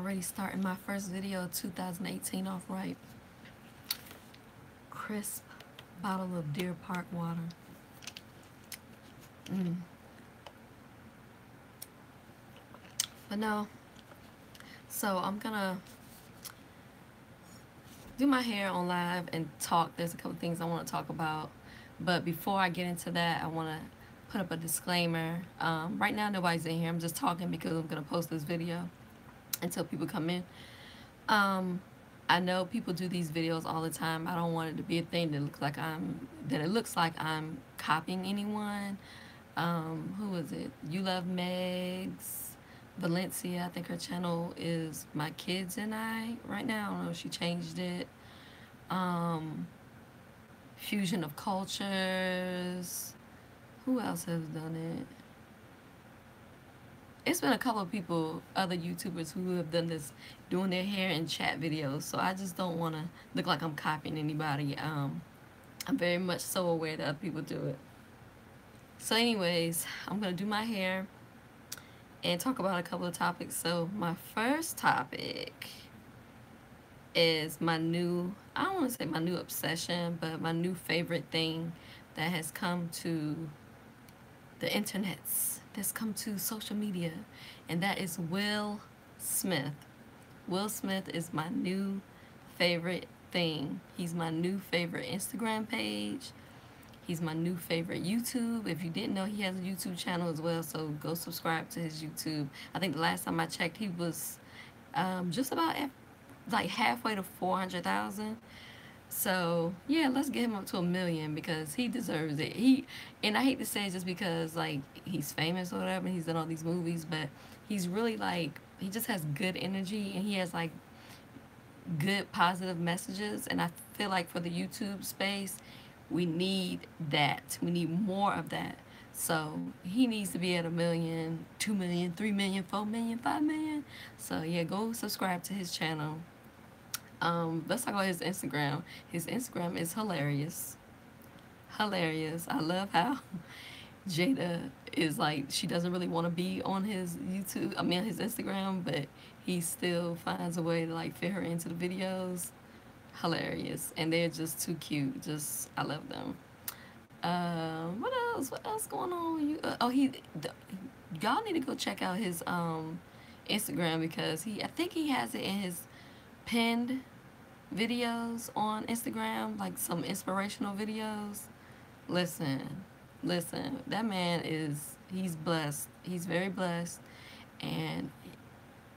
already starting my first video of 2018 off right. Crisp bottle of Deer Park water. But no, so I'm gonna do my hair on live and talk. There's a couple things I want to talk about, but before I get into that, I want to put up a disclaimer. Right now nobody's in here. I'm just talking because I'm gonna post this video until people come in. I know people do these videos all the time. I don't want it to be a thing that looks like I'm copying anyone. Who is it? You Love Megs Valencia, I think her channel is My Kids and I right now. I don't know if she changed it. Fusion of Cultures. Who else has done it? It's been a couple of people, other YouTubers who have done this, doing their hair and chat videos. So I just don't want to look like I'm copying anybody. I'm very much so aware that other people do it. So anyways, I'm going to do my hair and talk about a couple of topics. So my first topic is my new, I don't want to say my new obsession, but my new favorite thing that has come to the internets, that's come to social media, and that is Will Smith. Will Smith is my new favorite thing. He's my new favorite Instagram page. He's my new favorite YouTube. If you didn't know, he has a YouTube channel as well, so go subscribe to his YouTube. I think the last time I checked, he was just about like halfway to 400,000. So yeah, let's get him up to 1 million because he deserves it. And I hate to say it just because like he's famous or whatever, and he's done all these movies, but he's really like, he just has good energy and he has like good positive messages. And I feel like for the YouTube space, we need that. We need more of that. So he needs to be at 1 million, 2 million, 3 million, 4 million, 5 million. So yeah, go subscribe to his channel. Let's talk about his Instagram. His Instagram is hilarious. Hilarious. I love how Jada is like, she doesn't really want to be on his YouTube, his Instagram, but he still finds a way to like fit her into the videos. Hilarious. And they're just too cute. Just, I love them. What else? What else going on? Y'all need to go check out his Instagram because I think he has it in his pinned videos on Instagram, like some inspirational videos. Listen, that man he's blessed. He's very blessed, and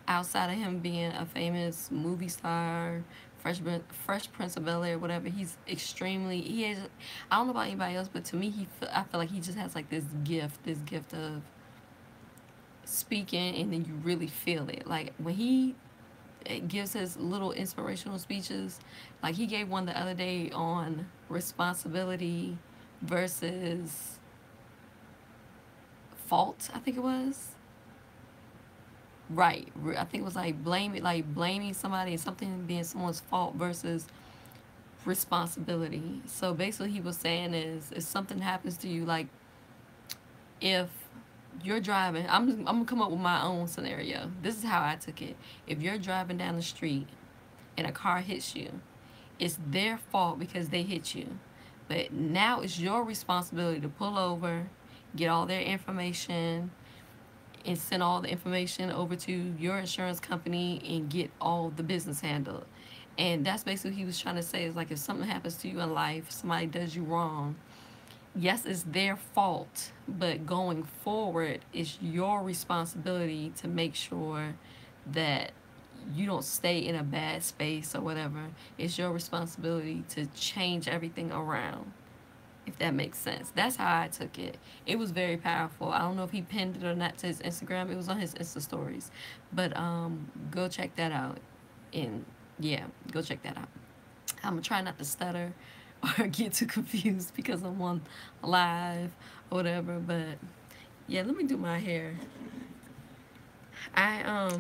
outside of him being a famous movie star, Fresh Prince of Bel-Air, whatever, he's extremely, I don't know about anybody else, but to me, I feel like he just has like this gift of speaking, and then you really feel it. Like when he gives his little inspirational speeches, like he gave one the other day on responsibility versus fault, I think it was. Right. I think it was like blaming somebody and something being someone's fault versus responsibility. So basically he was saying is, if something happens to you, like if you're driving, I'm gonna come up with my own scenario. This is how I took it. If you're driving down the street and a car hits you, it's their fault because they hit you. But now it's your responsibility to pull over, get all their information, and send all the information over to your insurance company and get all the business handled. And that's basically what he was trying to say, is like if something happens to you in life, somebody does you wrong, yes, it's their fault, but going forward, it's your responsibility to make sure that you don't stay in a bad space or whatever. It's your responsibility to change everything around, if that makes sense. That's how I took it. It was very powerful. I don't know if he pinned it or not to his Instagram. It was on his Insta stories. But go check that out. And yeah, go check that out. I'm going to try not to stutter or get too confused because I'm on live or whatever. But yeah, let me do my hair. I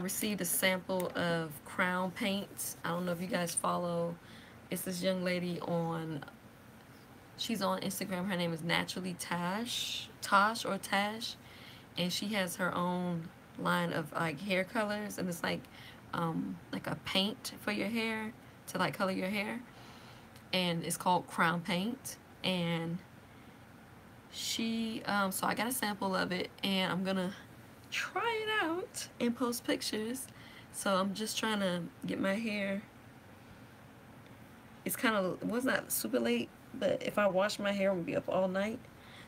received a sample of crown paint. I don't know if you guys follow. It's this young lady she's on Instagram. Her name is Naturally Tash, and she has her own line of like hair colors, and it's like a paint for your hair to like color your hair, and it's called Crown Paint. And so I got a sample of it, and I'm gonna try it out and post pictures. So I'm just trying to get my hair. It was not super late, but if I wash my hair, I'm gonna be up all night.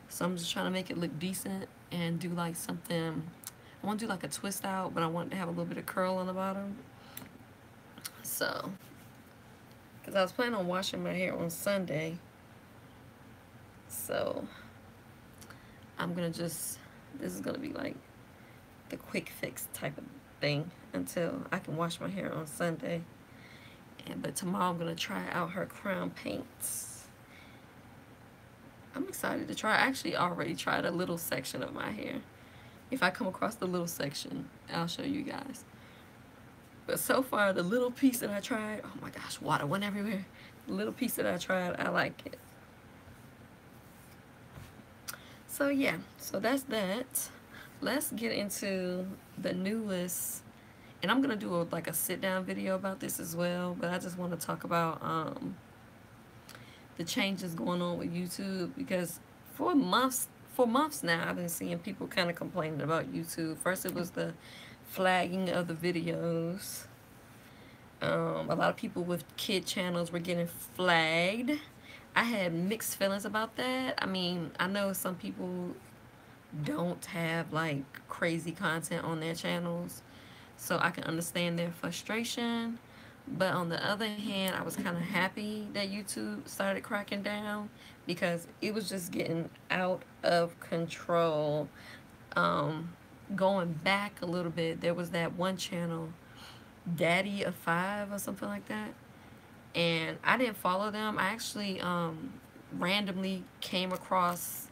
So I'm just trying to make it look decent and do like something. I want to do like a twist out, but I want it to have a little bit of curl on the bottom. So, because I was planning on washing my hair on Sunday. So, this is gonna be like the quick fix type of thing until I can wash my hair on Sunday. But tomorrow I'm gonna try out her crown paints. I'm excited to try. I actually already tried a little section of my hair. If I come across the little section, I'll show you guys. But so far, the little piece that I tried, oh my gosh, water went everywhere. The little piece that I tried, I like it. So yeah, so that's that. Let's get into the newest, and I'm gonna do like a sit down video about this as well, but I just want to talk about the changes going on with YouTube, because for months now I've been seeing people kind of complaining about YouTube. First it was the flagging of the videos. A lot of people with kid channels were getting flagged. I had mixed feelings about that. I mean, I know some people don't have like crazy content on their channels, so I can understand their frustration. But on the other hand, I was kind of happy that YouTube started cracking down, because it was just getting out of control. Going back a little bit, there was that one channel, Daddy of Five or something like that, and I didn't follow them. I actually randomly came across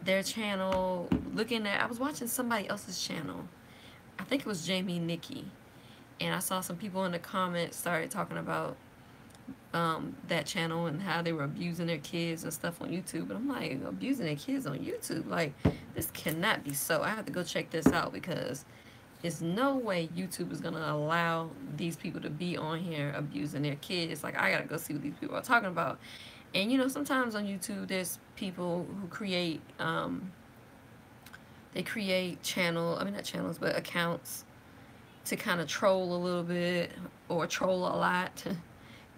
their channel I was watching somebody else's channel. I think it was Jamie and Nikki, and I saw some people in the comments started talking about that channel and how they were abusing their kids and stuff on YouTube. And I'm like, abusing their kids on YouTube? Like, this cannot be so. I have to go check this out, because there's no way YouTube is gonna allow these people to be on here abusing their kids. Like, I gotta go see what these people are talking about. And you know, sometimes on YouTube there's people who create they create not channels, but accounts to kind of troll a little bit or troll a lot.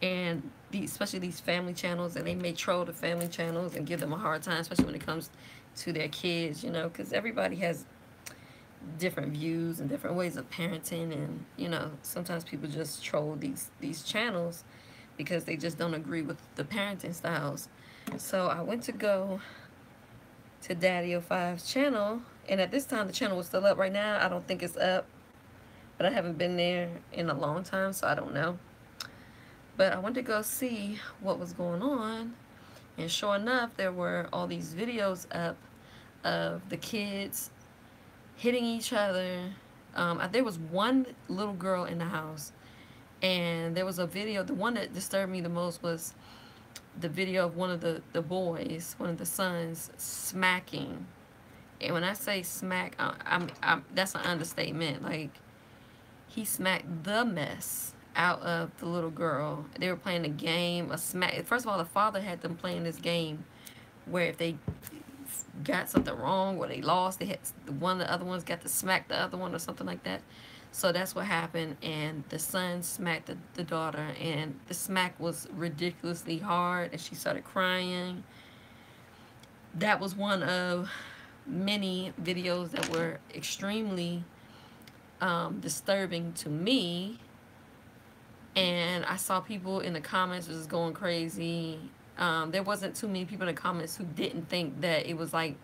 And especially these family channels, and they may troll the family channels and give them a hard time, especially when it comes to their kids, you know, because everybody has different views and different ways of parenting. And you know, sometimes people just troll these channels because they just don't agree with the parenting styles. So I went to go to Daddy 05's channel, and at this time the channel was still up. Right now I don't think it's up, but I haven't been there in a long time, so I don't know. But I went to go see what was going on, and sure enough, there were all these videos up of the kids hitting each other. There was one little girl in the house, and there was a video. The one that disturbed me the most was the video of one of the boys, one of the sons, smacking. And when I say smack, that's an understatement. Like, he smacked the mess out of the little girl. They were playing a game, First of all, the father had them playing this game where if they got something wrong or they lost, they had one of the other ones got to smack the other one or something like that. So that's what happened, and the son smacked the daughter, and the smack was ridiculously hard, and she started crying. That was one of many videos that were extremely disturbing to me. And I saw people in the comments just going crazy. There wasn't too many people in the comments who didn't think that it was like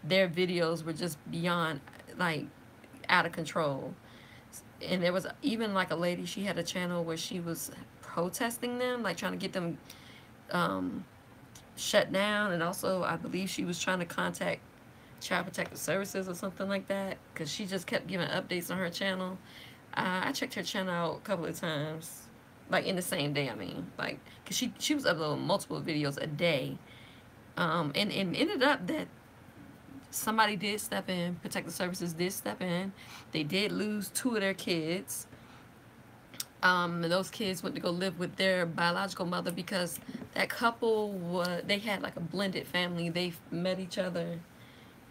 their videos were just beyond, like, out of control. And there was even like a lady, she had a channel where she was protesting them, like trying to get them shut down. And also I believe she was trying to contact Child Protective Services or something like that, because she just kept giving updates on her channel. I checked her channel out a couple of times, like in the same day. I mean, like, because she was uploading multiple videos a day, and it ended up that somebody did step in, protective services did step in. They did lose 2 of their kids. And those kids went to go live with their biological mother because that couple they had like a blended family. They met each other,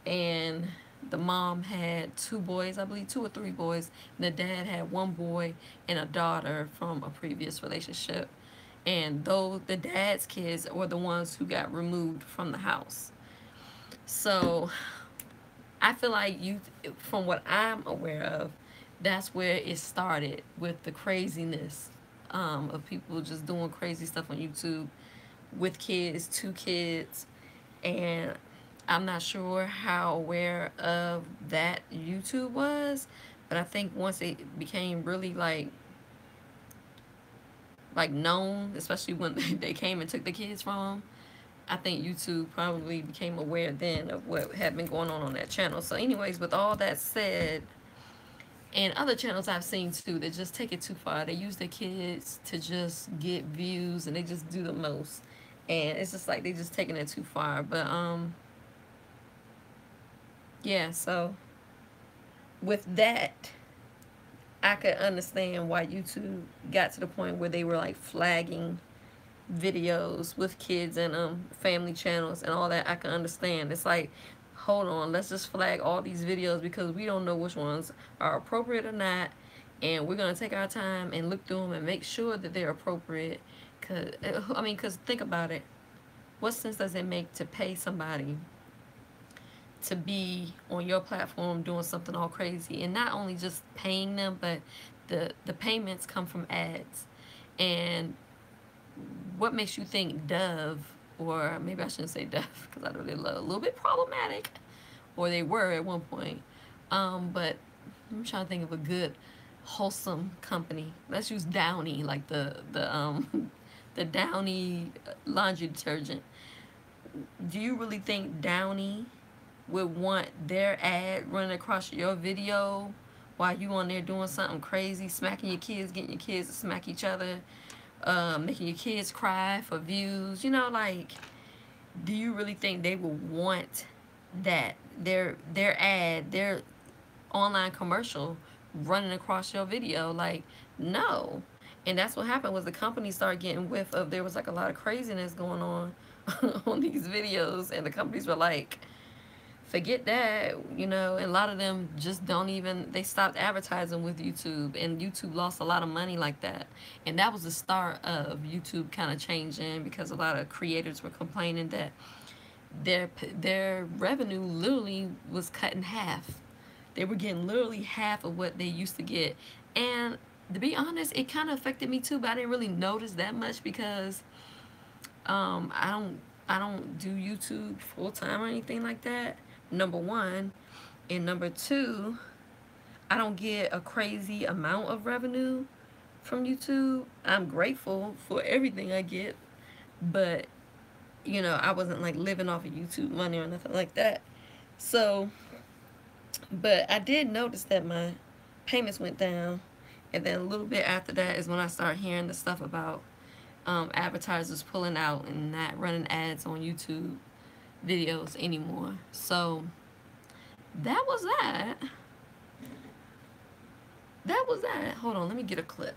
and the mom had 2 boys, I believe 2 or 3 boys, and the dad had 1 boy and a daughter from a previous relationship. And though the dad's kids were the ones who got removed from the house. So I feel like from what I'm aware of, that's where it started with the craziness of people just doing crazy stuff on YouTube with kids, 2 kids, and I'm not sure how aware of that YouTube was, but I think once it became really like known, especially when they came and took the kids from them, I think YouTube probably became aware then of what had been going on that channel. So anyways, with all that said, and other channels I've seen too that just take it too far. They use their kids to just get views, and they just do the most. And it's just like they just taking it too far. But yeah, so with that, I could understand why YouTube got to the point where they were like flagging videos with kids and family channels and all that. I can understand. It's like, hold on, let's just flag all these videos because we don't know which ones are appropriate or not, and we're gonna take our time and look through them and make sure that they're appropriate. Cause think about it. What sense does it make to pay somebody to be on your platform doing something all crazy, and not only just paying them, but the payments come from ads. And what makes you think Dove, or maybe I shouldn't say Dove because I know they're a little bit problematic, or they were at one point, but I'm trying to think of a good wholesome company. Let's use Downy, like the Downy laundry detergent. Do you really think Downy would want their ad running across your video while you on there doing something crazy, smacking your kids, getting your kids to smack each other, making your kids cry for views? You know, like, do you really think they would want that their ad, their online commercial running across your video? Like, no. And that's what happened, was the company started getting whiff of, there was like a lot of craziness going on on these videos, and the companies were like, forget that, you know. And a lot of them just don't even, they stopped advertising with YouTube, and YouTube lost a lot of money like that. And that was the start of YouTube kind of changing, because a lot of creators were complaining that their revenue literally was cut in half. They were getting literally half of what they used to get. And to be honest, it kind of affected me too, but I didn't really notice that much because I don't do YouTube full time or anything like that, number one. And number two, I don't get a crazy amount of revenue from YouTube. I'm grateful for everything I get, but you know, I wasn't like living off of YouTube money or nothing like that. So, but I did notice that my payments went down, and then a little bit after that is when I started hearing the stuff about advertisers pulling out and not running ads on YouTube videos anymore. So that was that. That was that. Hold on, let me get a clip.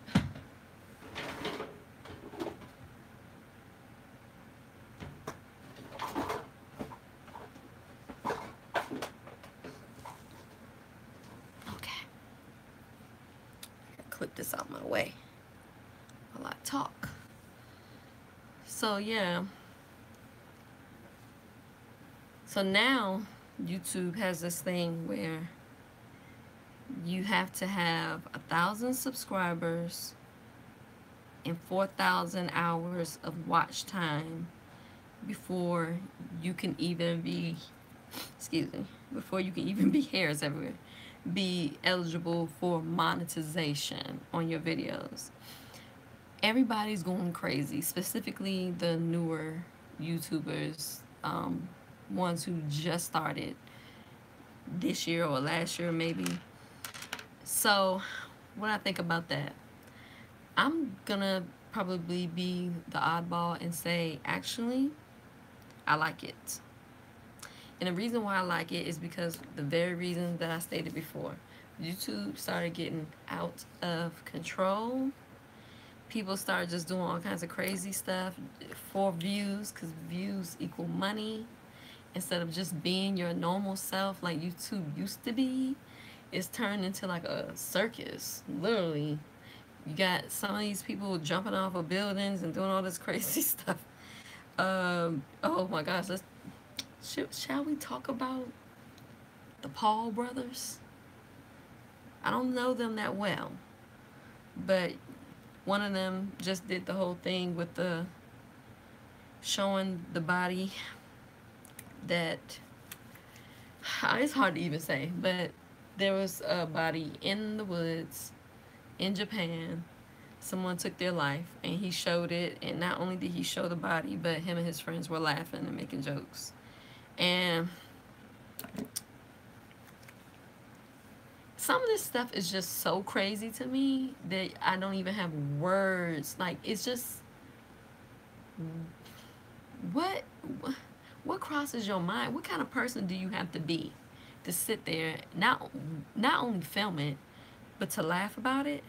Okay. Clip this out my way while I talk. So yeah. So now YouTube has this thing where you have to have 1,000 subscribers and 4,000 hours of watch time before you can even be, excuse me, before you can even be, hairs everywhere, be eligible for monetization on your videos. Everybody's going crazy, specifically the newer YouTubers, ones who just started this year or last year maybe. So what I think about that, I'm gonna probably be the oddball and say, actually, I like it. And the reason why I like it is because the very reason that I stated before. YouTube started getting out of control. People started just doing all kinds of crazy stuff for views, because views equal money. Instead of just being your normal self like YouTube used to be, it's turned into like a circus. Literally, you got some of these people jumping off of buildings and doing all this crazy stuff. Oh my gosh, shall we talk about the Paul brothers? I don't know them that well, but one of them just did the whole thing with the showing the body that it's hard to even say, but there was a body in the woods in Japan. Someone took their life and he showed it, and not only did he show the body, but him and his friends were laughing and making jokes. And some of this stuff is just so crazy to me that I don't even have words. Like, it's just, what what crosses your mind? What kind of person do you have to be to sit there, not only film it, but to laugh about it?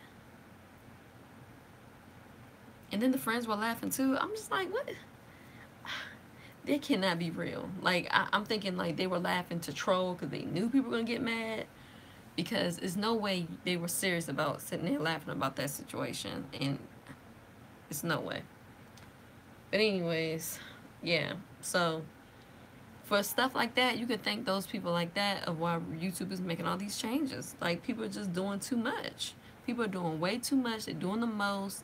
And then the friends were laughing too. I'm just like, what? That cannot be real. Like, I'm thinking like they were laughing to troll because they knew people were gonna get mad. Because there's no way they were serious about sitting there laughing about that situation, and it's no way. But anyways, yeah. So for stuff like that, you could thank those people like that of why YouTube is making all these changes. Like, people are just doing too much. People are doing way too much. They're doing the most.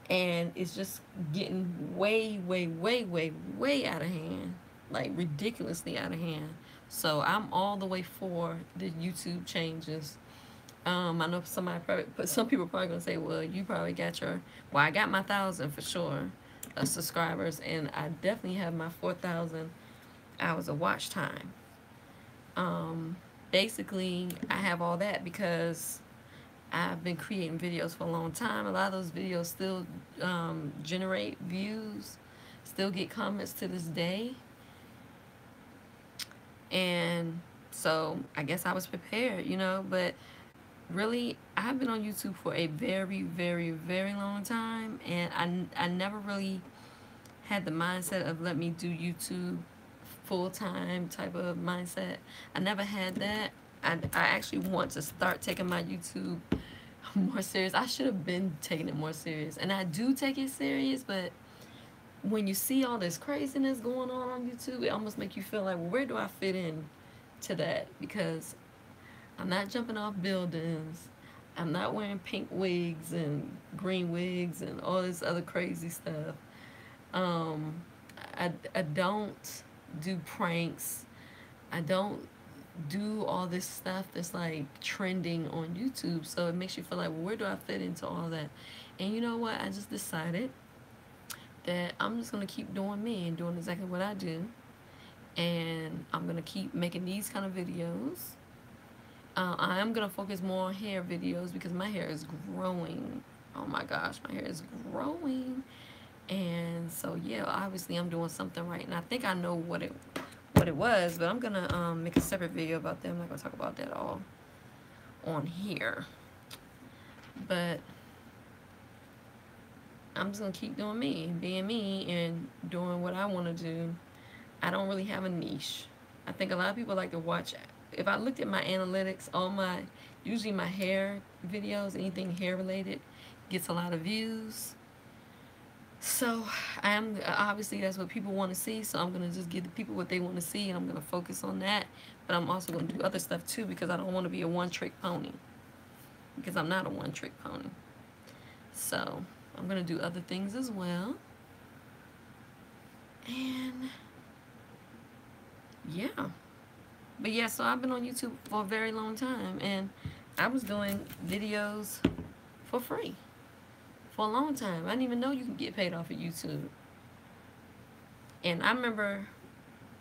And it's just getting way, way, way, way, way out of hand. Like, ridiculously out of hand. So I'm all the way for the YouTube changes. I know some people are probably gonna say, well, you probably got I got my 1,000 for sure subscribers, and I definitely have my 4,000 hours of watch time. Basically, I have all that because I've been creating videos for a long time. A lot of those videos still generate views, still get comments to this day. And so I guess I was prepared, but really, I've been on YouTube for a very, very, very long time, and I never really had the mindset of let me do YouTube full-time type of mindset. I never had that. I actually want to start taking my YouTube more serious. I should have been taking it more serious, and I do take it serious, but when you see all this craziness going on YouTube, it almost makes you feel like, well, where do I fit in to that? Because I'm not jumping off buildings. I'm not wearing pink wigs and green wigs and all this other crazy stuff. I don't do pranks. I don't do all this stuff that's like trending on YouTube. So it makes you feel like, well, where do I fit into all that? And you know what? I just decided that I'm just going to keep doing me and doing exactly what I do. And I'm going to keep making these kind of videos. I am going to focus more on hair videos because my hair is growing. Oh my gosh, my hair is growing. And so, yeah, obviously I'm doing something right. And I think I know what it was, but I'm going to make a separate video about that. I'm not going to talk about that all on here. But I'm just going to keep doing me, being me, and doing what I want to do. I don't really have a niche. I think a lot of people like to watch. If I looked at my analytics, usually my hair videos, anything hair related, gets a lot of views. So obviously that's what people want to see. So I'm going to just give the people what they want to see, and I'm going to focus on that. But I'm also going to do other stuff too, because I don't want to be a one-trick pony. Because I'm not a one-trick pony. So I'm going to do other things as well. And yeah. But yeah, so I've been on YouTube for a very long time, and I was doing videos for free for a long time. I didn't even know you can get paid off of YouTube. And I remember,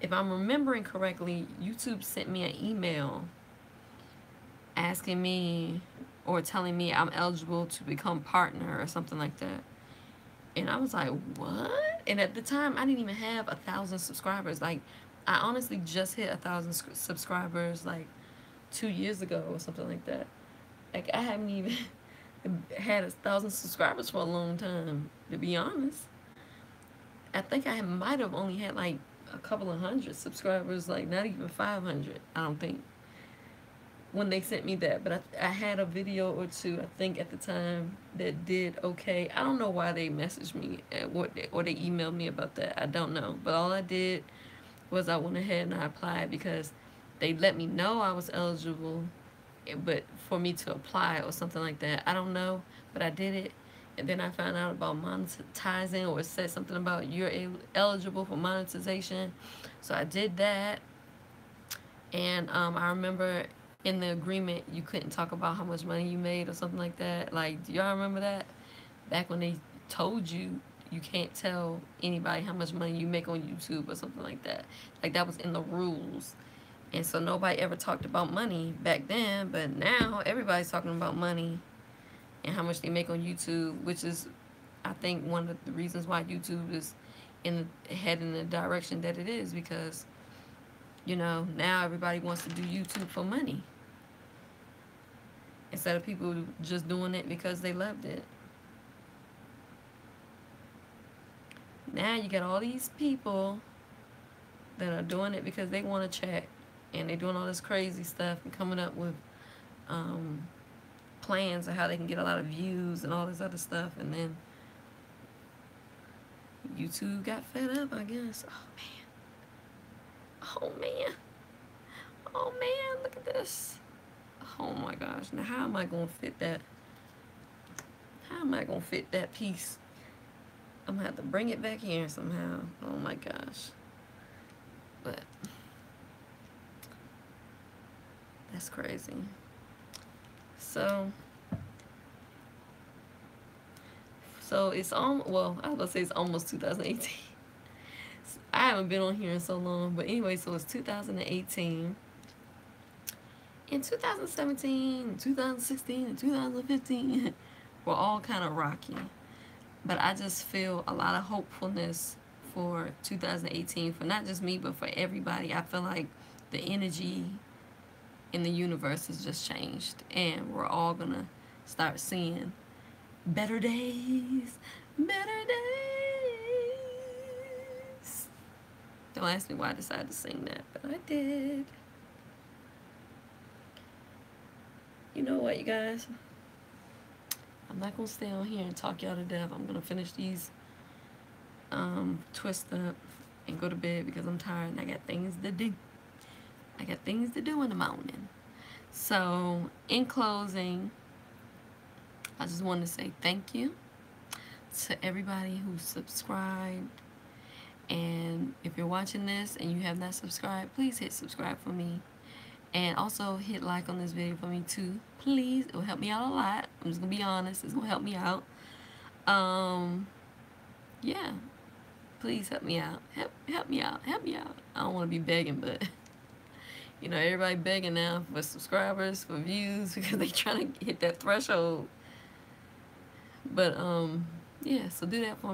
if I'm remembering correctly, YouTube sent me an email asking me or telling me I'm eligible to become partner or something like that. And I was like, what? And at the time, I didn't even have 1,000 subscribers. Like, I honestly just hit 1,000 subscribers like 2 years ago or something like that. Like I haven't even had 1,000 subscribers for a long time, to be honest. I think I might have only had like a couple of hundred subscribers, like not even 500, I don't think, when they sent me that. But I had a video or two, I think, at the time that did okay. I don't know why they messaged me or they emailed me about that. I don't know. But all I did was I went ahead and I applied because they let me know I was eligible, but for me to apply or something like that, I don't know. But I did it. And then I found out about monetizing, or it said something about you're eligible for monetization. So I did that. And I remember in the agreement you couldn't talk about how much money you made or something like that. Like, do y'all remember that? Back when they told you you can't tell anybody how much money you make on YouTube or something like that. Like, that was in the rules. And so nobody ever talked about money back then, but now everybody's talking about money and how much they make on YouTube, which is, I think, one of the reasons why YouTube is heading in the direction that it is, because, you know, now everybody wants to do YouTube for money instead of people just doing it because they loved it. Now you got all these people that are doing it because they want to check, and they're doing all this crazy stuff and coming up with plans of how they can get a lot of views and all this other stuff. And then YouTube got fed up, I guess. Oh man, oh man, look at this. Oh my gosh, now how am I gonna fit that? How am I gonna fit that piece? I'm gonna have to bring it back here somehow. Oh my gosh. But that's crazy. So it's well, I was gonna say it's almost 2018. I haven't been on here in so long, but anyway, so it's 2018. In 2017, 2016, and 2015 were all kind of rocky. But I just feel a lot of hopefulness for 2018, for not just me, but for everybody. I feel like the energy in the universe has just changed, and we're all gonna start seeing better days, better days. Don't ask me why I decided to sing that, but I did. You know what, you guys? I'm not gonna stay on here and talk y'all to death. I'm gonna finish these twist up and go to bed because I'm tired and I got things to do. I got things to do in the morning. So, in closing, I just want to say thank you to everybody who subscribed. And if you're watching this and you have not subscribed, please hit subscribe for me. And also hit like on this video for me too. Please, it will help me out a lot. I'm just going to be honest. It's going to help me out. Yeah. Please help me out. Help me out. Help me out. I don't want to be begging, but you know, everybody begging now for subscribers, for views, because they trying to hit that threshold. But yeah, so do that for me.